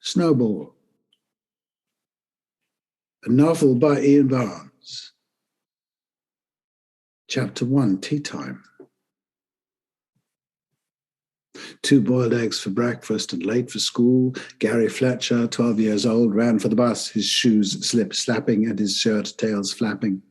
Snowball, a novel by Ian Barnes. Chapter 1, Tea Time. 2 boiled eggs for breakfast and late for school. Gary Fletcher, 12 years old, ran for the bus, his shoes slip-slapping and his shirt tails flapping.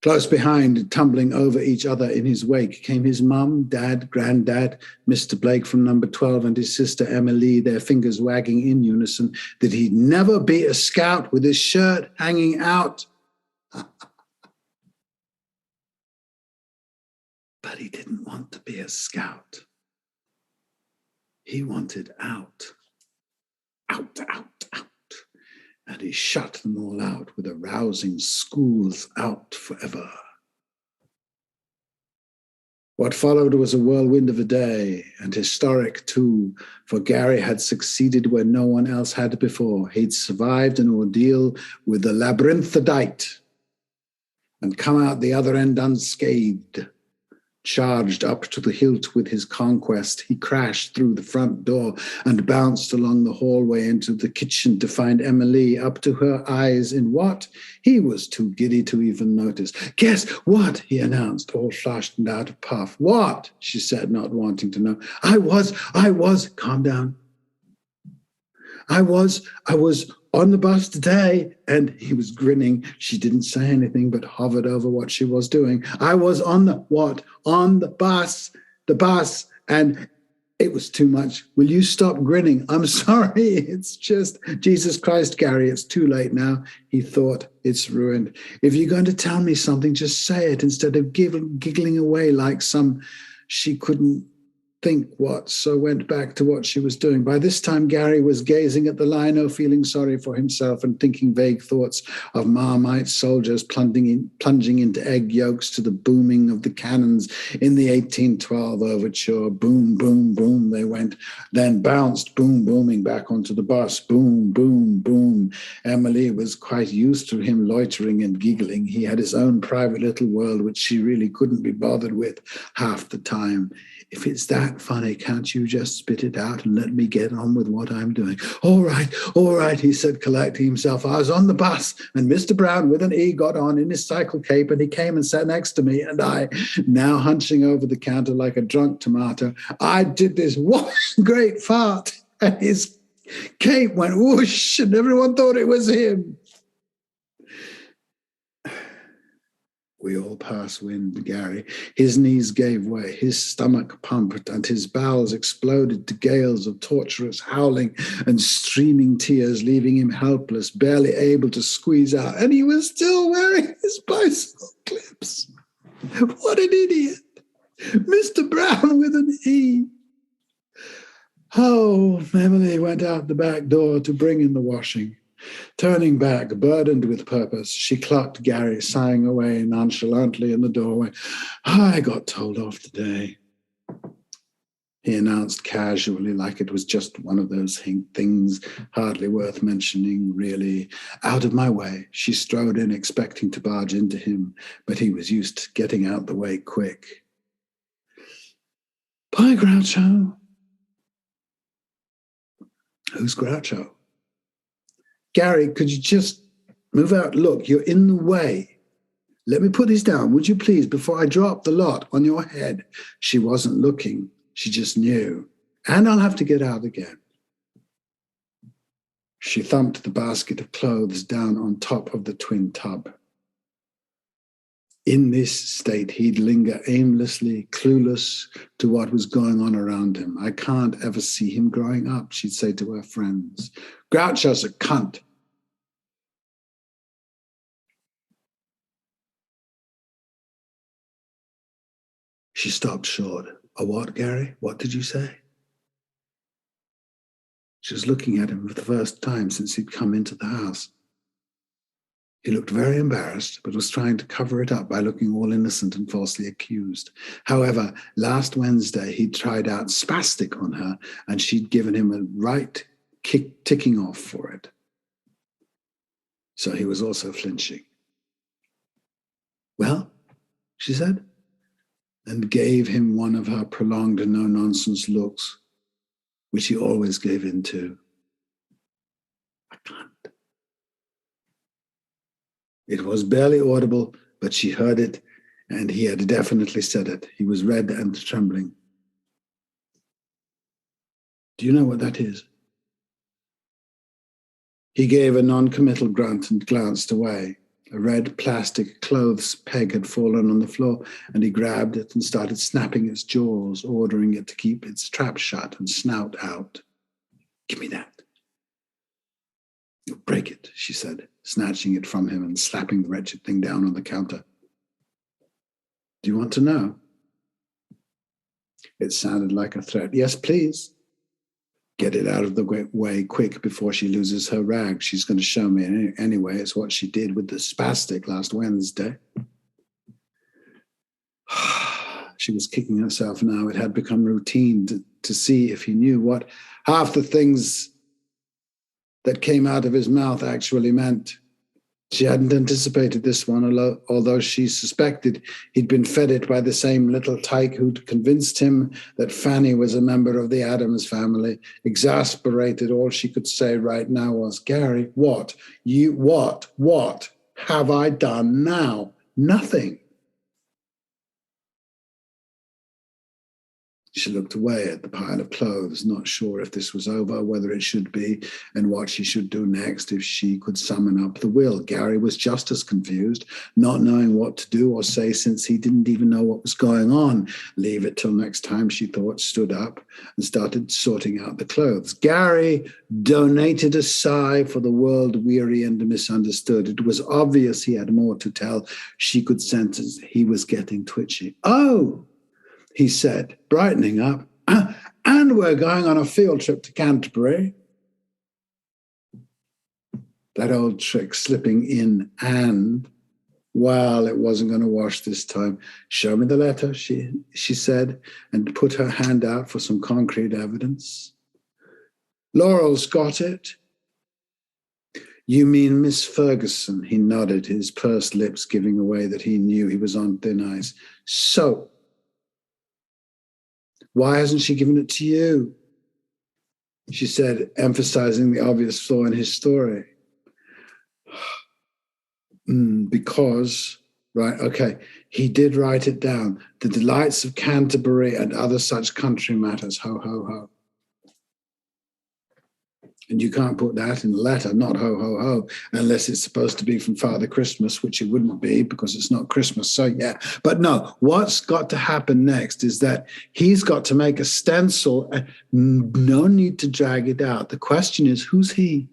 Close behind, tumbling over each other in his wake, came his mum, dad, granddad, Mr. Blake from number 12 and his sister Emily, their fingers wagging in unison that he'd never be a scout with his shirt hanging out. But he didn't want to be a scout. He wanted out. Out, out, out. And he shut them all out with a rousing schools out forever. What followed was a whirlwind of a day, and historic too, for Gary had succeeded where no one else had before. He'd survived an ordeal with the labyrinthodite and come out the other end unscathed. Charged up to the hilt with his conquest, he crashed through the front door and bounced along the hallway into the kitchen to find Emily up to her eyes in what? He was too giddy to even notice. "Guess what?" he announced, all flushed and out of puff. "What?" she said, not wanting to know. I was, calm down. I was on the bus today," and he was grinning. She didn't say anything, but hovered over what she was doing. "I was on the what? On the bus, and it was too much. Will you stop grinning? I'm sorry. It's just, Jesus Christ, Gary, it's too late now." He thought, it's ruined. If you're going to tell me something, just say it instead of giggling away like some, she couldn't think what, so went back to what she was doing. By this time, Gary was gazing at the lino, feeling sorry for himself and thinking vague thoughts of Marmite soldiers plunging into egg yolks to the booming of the cannons in the 1812 overture. Boom, boom, boom, they went, then bounced, boom, booming back onto the bus. Boom, boom, boom. Emily was quite used to him loitering and giggling. He had his own private little world, which she really couldn't be bothered with half the time. If it's that funny, can't you just spit it out and let me get on with what I'm doing? All right, he said, collecting himself. I was on the bus, and Mr. Brown, with an E, got on in his cycle cape, and he came and sat next to me, and I, now hunching over the counter like a drunk tomato, I did this one great fart, and his cape went whoosh, and everyone thought it was him. We all pass wind, Gary. His knees gave way, his stomach pumped, and his bowels exploded to gales of torturous howling and streaming tears, leaving him helpless, barely able to squeeze out. And he was still wearing his bicycle clips. What an idiot. Mr. Brown with an E. Oh, Emily went out the back door to bring in the washing. Turning back, burdened with purpose, she clocked Gary sighing away nonchalantly in the doorway. I got told off today, he announced casually, like it was just one of those things hardly worth mentioning, really. Out of my way, she strode in, expecting to barge into him, but he was used to getting out the way quick. Bye, Groucho. Who's Groucho? Gary, could you just move out? Look, you're in the way. Let me put this down, would you please, before I drop the lot on your head? She wasn't looking. She just knew. And I'll have to get out again. She thumped the basket of clothes down on top of the twin tub. In this state, he'd linger aimlessly, clueless to what was going on around him. I can't ever see him growing up, she'd say to her friends. Groucho's a cunt. She stopped short. A what, Gary? What did you say? She was looking at him for the first time since he'd come into the house. He looked very embarrassed, but was trying to cover it up by looking all innocent and falsely accused. However, last Wednesday, he'd tried out spastic on her, and she'd given him a right kick ticking off for it. So he was also flinching. Well, she said, and gave him one of her prolonged no-nonsense looks, which he always gave in to. I can't. It was barely audible, but she heard it, and he had definitely said it. He was red and trembling. Do you know what that is? He gave a non-committal grunt and glanced away. A red plastic clothes peg had fallen on the floor, and he grabbed it and started snapping its jaws, ordering it to keep its trap shut and snout out. Give me that. You'll break it, she said, snatching it from him and slapping the wretched thing down on the counter. Do you want to know? It sounded like a threat. Yes, please. Get it out of the way quick before she loses her rag. She's going to show me anyway. It's what she did with the spastic last Wednesday. She was kicking herself now. It had become routine to see if he knew what half the things that came out of his mouth actually meant. She hadn't anticipated this one, although she suspected he'd been fed it by the same little tyke who'd convinced him that Fanny was a member of the Addams family. Exasperated, all she could say right now was, Gary, what have I done now? Nothing. She looked away at the pile of clothes, not sure if this was over, whether it should be, and what she should do next if she could summon up the will. Gary was just as confused, not knowing what to do or say since he didn't even know what was going on. Leave it till next time, she thought, stood up and started sorting out the clothes. Gary donated a sigh for the world weary and misunderstood. It was obvious he had more to tell. She could sense he was getting twitchy. Oh! He said, brightening up, and we're going on a field trip to Canterbury. That old trick, slipping in and, well, it wasn't going to wash this time. Show me the letter, she said, and put her hand out for some concrete evidence. Laurel's got it. You mean Miss Ferguson? He nodded, his pursed lips giving away that he knew he was on thin ice. So, why hasn't she given it to you? She said, emphasizing the obvious flaw in his story. Because, right, okay, he did write it down. The delights of Canterbury and other such country matters, ho, ho, ho. And you can't put that in a letter, not ho, ho, ho, unless it's supposed to be from Father Christmas, which it wouldn't be because it's not Christmas. So, yeah. But no, what's got to happen next is that he's got to make a stencil. No need to drag it out. The question is, who's he?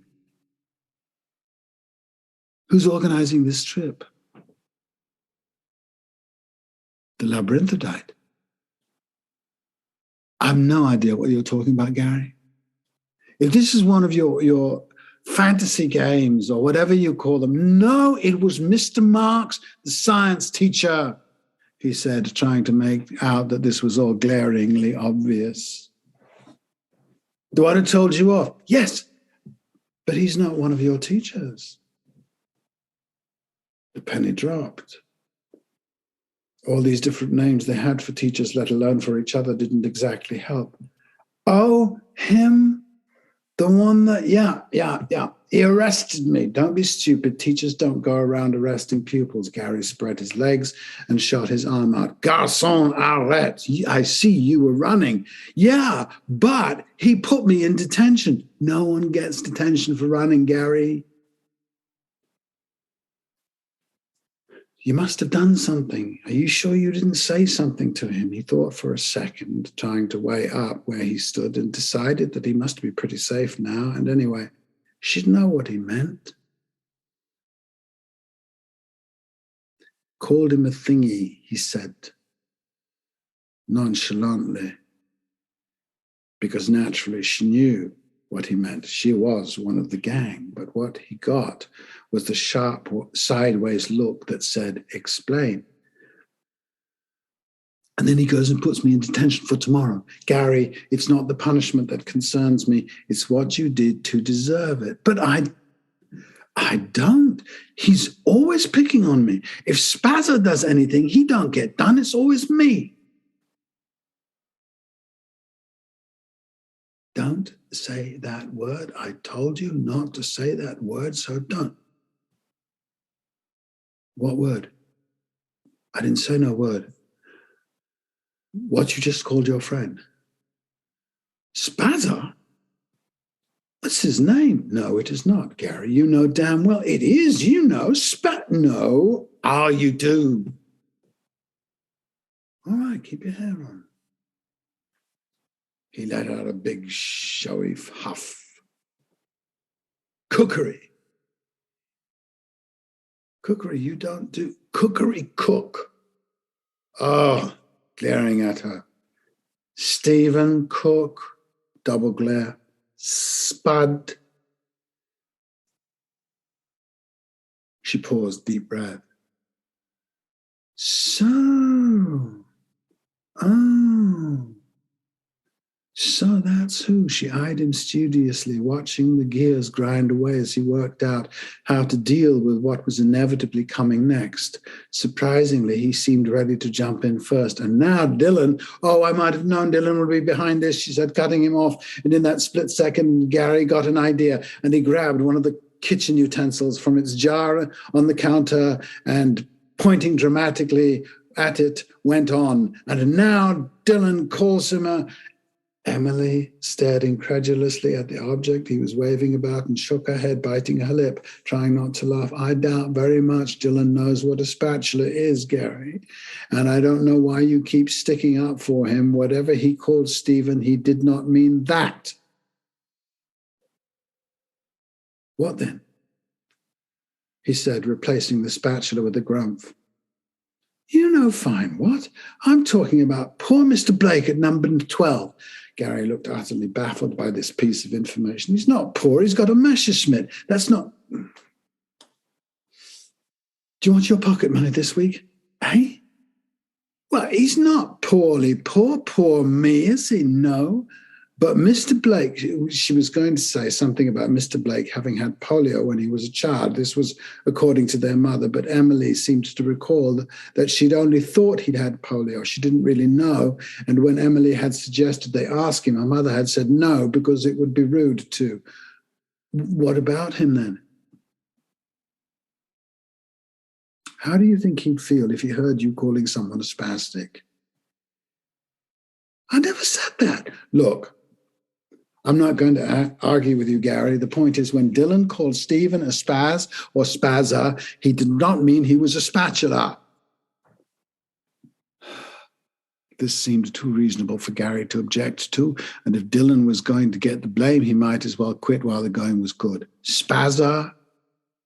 Who's organizing this trip? The labyrinthodite. I have no idea what you're talking about, Gary. If this is one of your fantasy games or whatever you call them, no, it was Mr. Marks, the science teacher, he said, trying to make out that this was all glaringly obvious. The one who told you off? Yes, but he's not one of your teachers. The penny dropped. All these different names they had for teachers, let alone for each other, didn't exactly help. Oh, him? The one that, yeah. He arrested me. Don't be stupid. Teachers don't go around arresting pupils. Gary spread his legs and shot his arm out. Garçon, arrête. I see you were running. Yeah, but he put me in detention. No one gets detention for running, Gary. You must have done something. Are you sure you didn't say something to him? He thought for a second, trying to weigh up where he stood, and decided that he must be pretty safe now. And anyway, she'd know what he meant. Called him a thingy, he said, nonchalantly, because naturally she knew what he meant. She was one of the gang, but what he got was the sharp sideways look that said, explain. And then he goes and puts me in detention for tomorrow. Gary, it's not the punishment that concerns me. It's what you did to deserve it. But I don't. He's always picking on me. If Spazza does anything, he don't get done. It's always me. Don't say that word. I told you not to say that word, so don't. What word? I didn't say no word. What you just called your friend? Spazza? What's his name? No, it is not, Gary. You know damn well it is. You know, no. Ah, you do. All right, keep your hair on. He let out a big, showy huff. Cookery. Cookery, you don't do. Cookery, cook. Oh, glaring at her. Stephen, cook, double glare. Spud. She paused, deep breath. So, so that's who. She eyed him studiously, watching the gears grind away as he worked out how to deal with what was inevitably coming next. Surprisingly, he seemed ready to jump in first. And now Dylan, I might have known Dylan would be behind this, she said, cutting him off. And in that split second, Gary got an idea, and he grabbed one of the kitchen utensils from its jar on the counter and, pointing dramatically at it, went on. And now Dylan calls him a... Emily stared incredulously at the object he was waving about and shook her head, biting her lip, trying not to laugh. I doubt very much Dylan knows what a spatula is, Gary. And I don't know why you keep sticking up for him. Whatever he called Stephen, he did not mean that. What then? He said, replacing the spatula with a grumph. You know fine what? I'm talking about poor Mr. Blake at number 12. Gary looked utterly baffled by this piece of information. He's not poor. He's got a Messerschmitt. That's not... Do you want your pocket money this week? Eh? Well, he's not poorly poor. Poor me, is he? No. But Mr. Blake, she was going to say something about Mr. Blake having had polio when he was a child. This was according to their mother, but Emily seemed to recall that she'd only thought he'd had polio. She didn't really know. And when Emily had suggested they ask him, her mother had said no, because it would be rude to. What about him then? How do you think he'd feel if he heard you calling someone a spastic? I never said that. Look, I'm not going to argue with you, Gary. The point is, when Dylan called Stephen a spaz or spazza, he did not mean he was a spatula. This seemed too reasonable for Gary to object to, and if Dylan was going to get the blame, he might as well quit while the going was good. Spazza,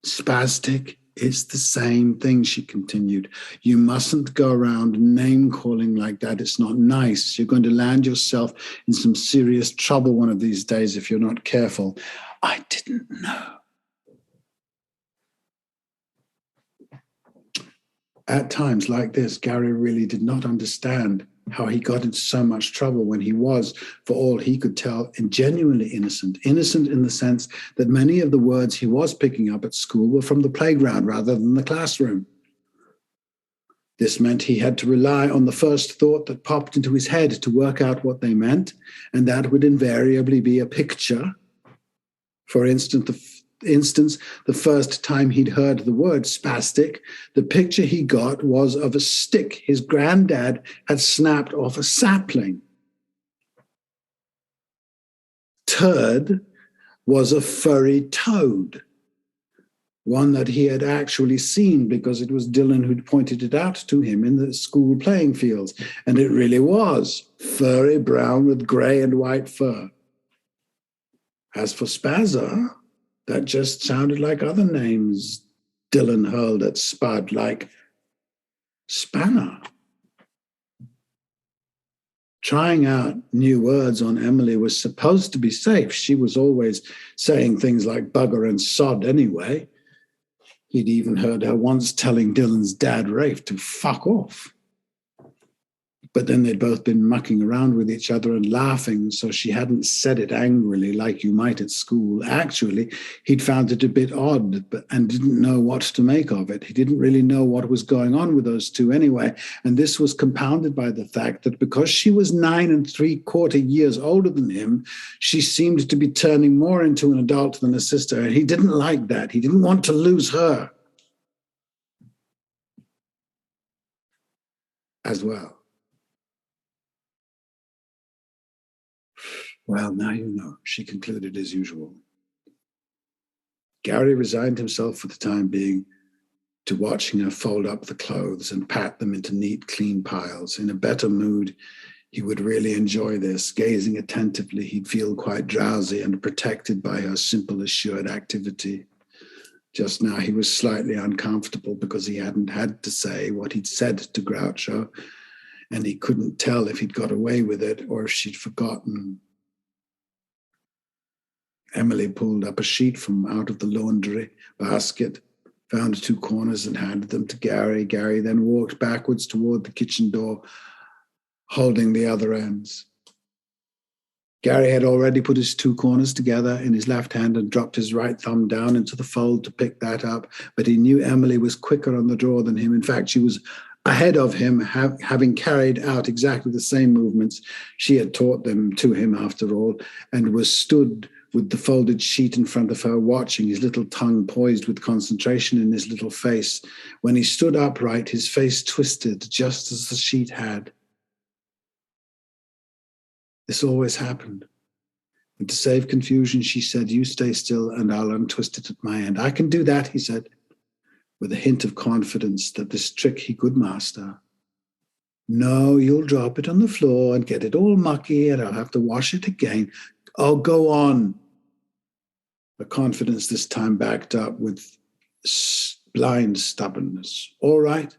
spastic, it's the same thing, she continued. You mustn't go around name-calling like that. It's not nice. You're going to land yourself in some serious trouble one of these days if you're not careful. I didn't know. At times like this, Gary really did not understand how he got into so much trouble when he was, for all he could tell, genuinely innocent. Innocent in the sense that many of the words he was picking up at school were from the playground rather than the classroom. This meant he had to rely on the first thought that popped into his head to work out what they meant, and that would invariably be a picture. For instance, the first time he'd heard the word spastic, the picture he got was of a stick his granddad had snapped off a sapling. Turd was a furry toad, one that he had actually seen because it was Dylan who'd pointed it out to him in the school playing fields, and it really was furry brown with grey and white fur. As for spazza, that just sounded like other names Dylan hurled at Spud, like spanner. Trying out new words on Emily was supposed to be safe. She was always saying things like bugger and sod anyway. He'd even heard her once telling Dylan's dad, Rafe, to fuck off. But then they'd both been mucking around with each other and laughing, so she hadn't said it angrily like you might at school. Actually, he'd found it a bit odd and didn't know what to make of it. He didn't really know what was going on with those two anyway. And this was compounded by the fact that because she was 9 3/4 years older than him, she seemed to be turning more into an adult than a sister. And he didn't like that. He didn't want to lose her as well. Well, now you know, she concluded as usual. Gary resigned himself for the time being to watching her fold up the clothes and pat them into neat, clean piles. In a better mood, he would really enjoy this. Gazing attentively, he'd feel quite drowsy and protected by her simple, assured activity. Just now, he was slightly uncomfortable because he hadn't had to say what he'd said to Groucho, and he couldn't tell if he'd got away with it or if she'd forgotten. Emily pulled up a sheet from out of the laundry basket, found 2 corners and handed them to Gary. Gary then walked backwards toward the kitchen door, holding the other ends. Gary had already put his 2 corners together in his left hand and dropped his right thumb down into the fold to pick that up, but he knew Emily was quicker on the draw than him. In fact, she was ahead of him, having carried out exactly the same movements she had taught them to him after all, and was stood with the folded sheet in front of her, watching, his little tongue poised with concentration in his little face. When he stood upright, his face twisted just as the sheet had. This always happened. And to save confusion, she said, "You stay still and I'll untwist it at my end." "I can do that," he said, with a hint of confidence that this trick he could master. "No, you'll drop it on the floor and get it all mucky and I'll have to wash it again." "Oh, go on." The confidence this time backed up with blind stubbornness. "All right."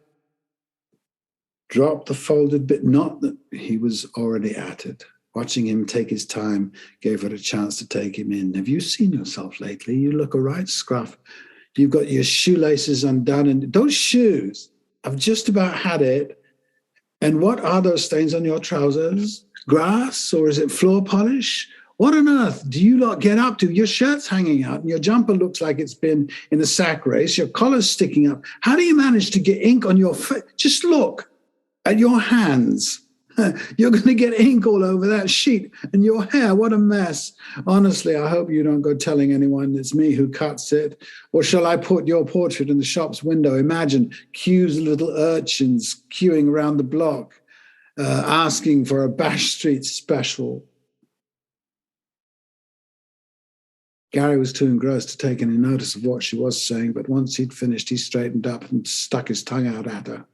Drop the folded bit. Not that he was already at it. Watching him take his time gave her a chance to take him in. "Have you seen yourself lately? You look a right scruff. You've got your shoelaces undone and those shoes. I've just about had it. And what are those stains on your trousers? Grass, or is it floor polish? What on earth do you lot get up to? Your shirt's hanging out and your jumper looks like it's been in a sack race. Your collar's sticking up. How do you manage to get ink on your face? Just look at your hands. You're going to get ink all over that sheet. And your hair, what a mess. Honestly, I hope you don't go telling anyone it's me who cuts it. Or shall I put your portrait in the shop's window? Imagine queues of little urchins queuing around the block, asking for a Bash Street special." Gary was too engrossed to take any notice of what she was saying, but once he'd finished, he straightened up and stuck his tongue out at her.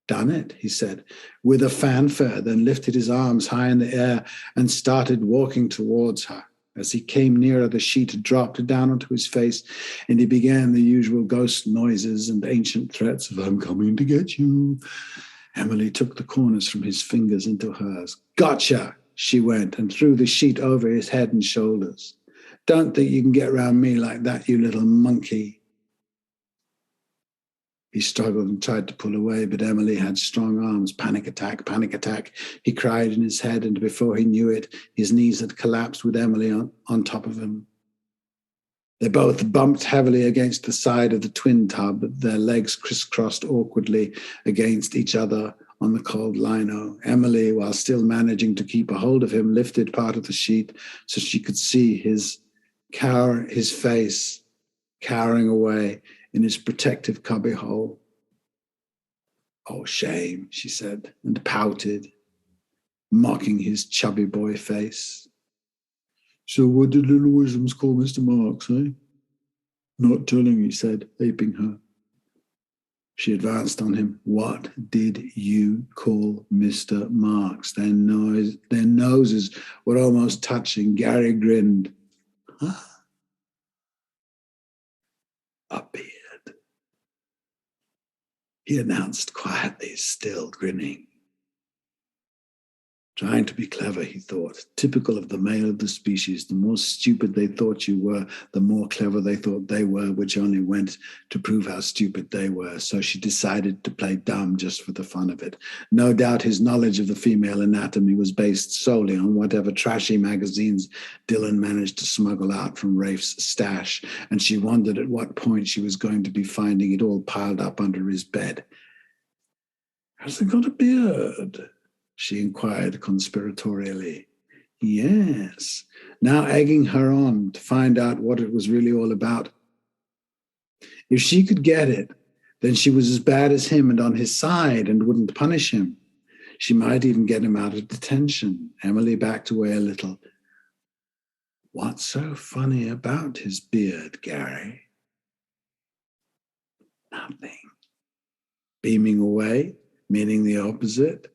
"Done it," he said, with a fanfare, then lifted his arms high in the air and started walking towards her. As he came nearer, the sheet dropped down onto his face, and he began the usual ghost noises and ancient threats of "I'm coming to get you." Emily took the corners from his fingers into hers. "Gotcha," she went, and threw the sheet over his head and shoulders. "Don't think you can get around me like that, you little monkey." He struggled and tried to pull away, but Emily had strong arms. "Panic attack, panic attack," he cried in his head, and before he knew it, his knees had collapsed with Emily on top of him. They both bumped heavily against the side of the twin tub, their legs crisscrossed awkwardly against each other on the cold lino. Emily, while still managing to keep a hold of him, lifted part of the sheet so she could see his face cowering away in his protective cubbyhole. "Oh, shame," she said, and pouted, mocking his chubby boy face. "So what did little Wisdoms call Mr. Marks, eh?" "Not telling," he said, aping her. She advanced on him. "What did you call Mr. Marks?" Their noses were almost touching. Gary grinned. "Huh?" "A beard," he announced quietly, still grinning. Trying to be clever, he thought, typical of the male of the species. The more stupid they thought you were, the more clever they thought they were, which only went to prove how stupid they were. So she decided to play dumb just for the fun of it. No doubt his knowledge of the female anatomy was based solely on whatever trashy magazines Dylan managed to smuggle out from Rafe's stash, and she wondered at what point she was going to be finding it all piled up under his bed. "Has it got a beard?" she inquired conspiratorially. Yes, now egging her on to find out what it was really all about. If she could get it, then she was as bad as him and on his side and wouldn't punish him. She might even get him out of detention. Emily backed away a little. What's so funny about his beard, Gary? Nothing. Beaming away, meaning the opposite.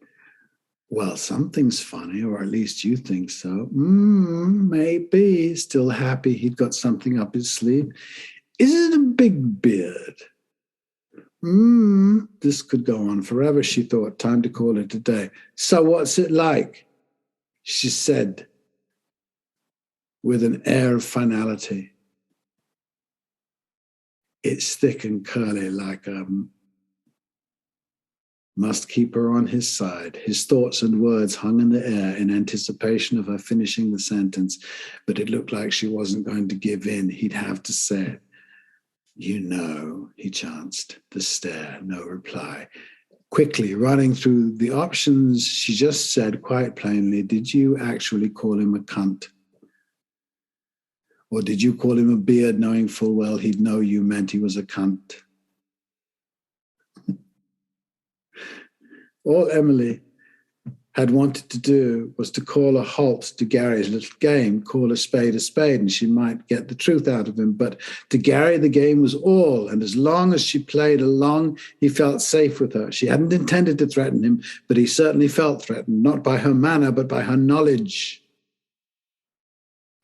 Well, something's funny, or at least you think so. Maybe. Still happy he'd got something up his sleeve. Is it a big beard? This could go on forever, she thought. Time to call it a day. So what's it like? She said with an air of finality. It's thick and curly like must keep her on his side. His thoughts and words hung in the air in anticipation of her finishing the sentence, but it looked like she wasn't going to give in. He'd have to say it. You know, he chanced. The stare, no reply. Quickly, running through the options, she just said quite plainly, did you actually call him a cunt? Or did you call him a beard, knowing full well he'd know you meant he was a cunt? All Emily had wanted to do was to call a halt to Gary's little game, call a spade, and she might get the truth out of him. But to Gary, the game was all, and as long as she played along, he felt safe with her. She hadn't intended to threaten him, but he certainly felt threatened, not by her manner, but by her knowledge,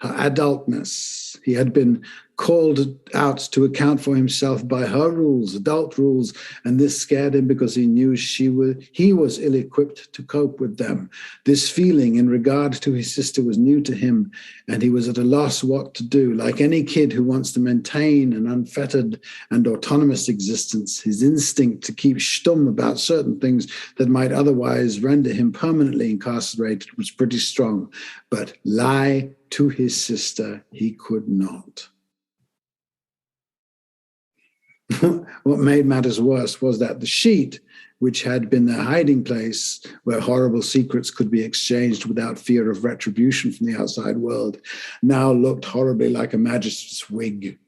her adultness. He had been called out to account for himself by her rules, adult rules, and this scared him because he knew he was ill-equipped to cope with them. This feeling in regard to his sister was new to him, and he was at a loss what to do. Like any kid who wants to maintain an unfettered and autonomous existence, his instinct to keep stum about certain things that might otherwise render him permanently incarcerated was pretty strong. But lie to his sister he could not. What made matters worse was that the sheet, which had been their hiding place where horrible secrets could be exchanged without fear of retribution from the outside world, now looked horribly like a magistrate's wig.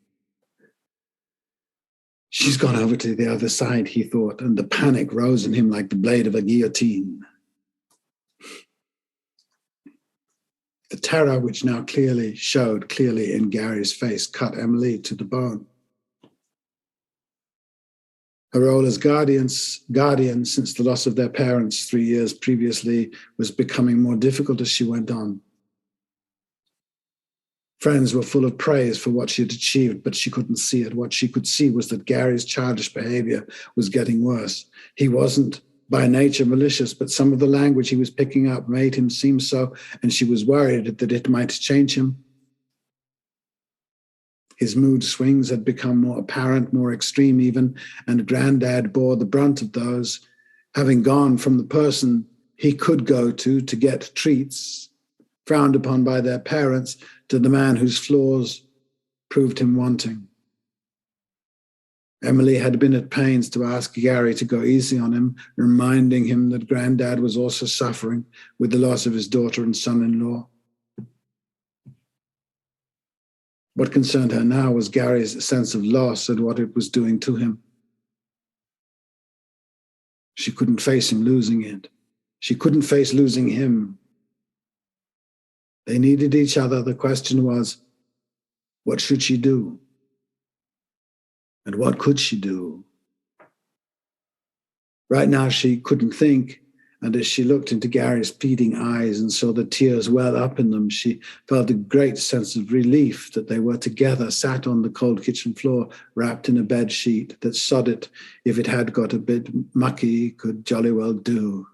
She's gone over to the other side, he thought, and the panic rose in him like the blade of a guillotine. The terror, which now showed clearly in Gary's face, cut Emily to the bone. Her role as guardian since the loss of their parents 3 years previously was becoming more difficult as she went on. Friends were full of praise for what she had achieved, but she couldn't see it. What she could see was that Gary's childish behavior was getting worse. He wasn't by nature malicious, but some of the language he was picking up made him seem so, and she was worried that it might change him. His mood swings had become more apparent, more extreme even, and Granddad bore the brunt of those, having gone from the person he could go to get treats, frowned upon by their parents, to the man whose flaws proved him wanting. Emily had been at pains to ask Gary to go easy on him, reminding him that Granddad was also suffering with the loss of his daughter and son-in-law. What concerned her now was Gary's sense of loss and what it was doing to him. She couldn't face him losing it. She couldn't face losing him. They needed each other. The question was, what should she do? And what could she do? Right now she couldn't think, and as she looked into Gary's pleading eyes and saw the tears well up in them, she felt a great sense of relief that they were together, sat on the cold kitchen floor, wrapped in a bed sheet that sod it, if it had got a bit mucky, could jolly well do.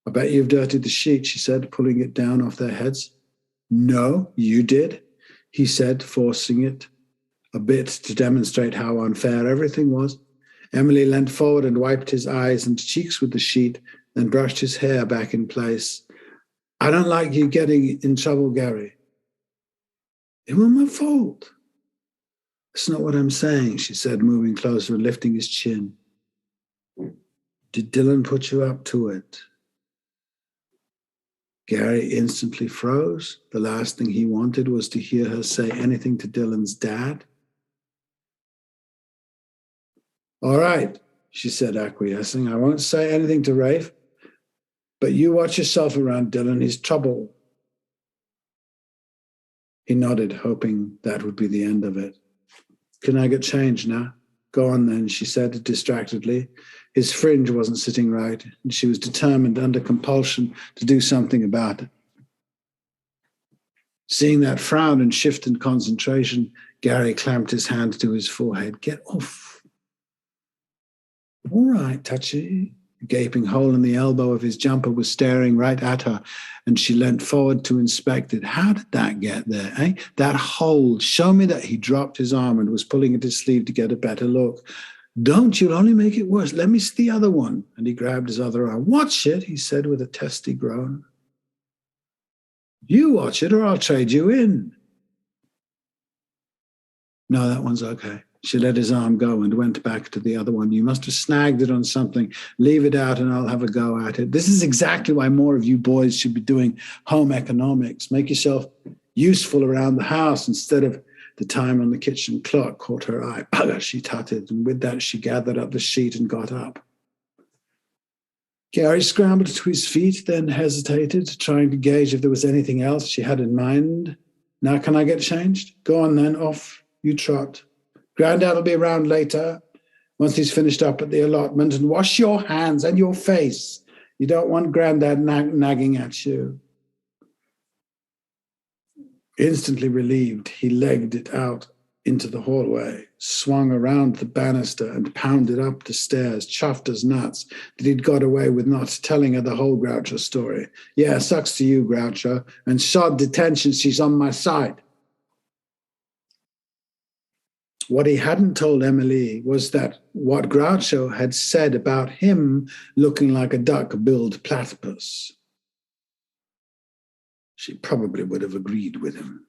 I bet you've dirtied the sheet, she said, pulling it down off their heads. No, you did, he said, forcing it a bit to demonstrate how unfair everything was. Emily leant forward and wiped his eyes and cheeks with the sheet, then brushed his hair back in place. I don't like you getting in trouble, Gary. It wasn't my fault. That's not what I'm saying, she said, moving closer and lifting his chin. Did Dylan put you up to it? Gary instantly froze. The last thing he wanted was to hear her say anything to Dylan's dad. All right, she said, acquiescing. I won't say anything to Rafe, but you watch yourself around Dylan. He's trouble. He nodded, hoping that would be the end of it. Can I get changed now? Go on then, she said distractedly. His fringe wasn't sitting right, and she was determined under compulsion to do something about it. Seeing that frown and shift in concentration, Gary clamped his hand to his forehead. Get off. All right, Touchy. A gaping hole in the elbow of his jumper was staring right at her, and she leant forward to inspect it. How did that get there, eh? That hole. Show me that. He dropped his arm and was pulling at his sleeve to get a better look. Don't, you'll only make it worse. Let me see the other one. And he grabbed his other arm. Watch it, he said with a testy groan. You watch it or I'll trade you in. No, that one's okay. She let his arm go and went back to the other one. You must have snagged it on something. Leave it out and I'll have a go at it. This is exactly why more of you boys should be doing home economics. Make yourself useful around the house instead of the time on the kitchen clock caught her eye. Bugger, she tutted, and with that she gathered up the sheet and got up. Gary scrambled to his feet, then hesitated, trying to gauge if there was anything else she had in mind. Now can I get changed? Go on then, off you trot. Grandad will be around later, once he's finished up at the allotment, and wash your hands and your face. You don't want Grandad nagging at you. Instantly relieved, he legged it out into the hallway, swung around the banister and pounded up the stairs, chuffed as nuts that he'd got away with not telling her the whole Groucho story. Yeah, sucks to you, Groucho, and sod detention, she's on my side. What he hadn't told Emily was that what Groucho had said about him looking like a duck-billed platypus. She probably would have agreed with him.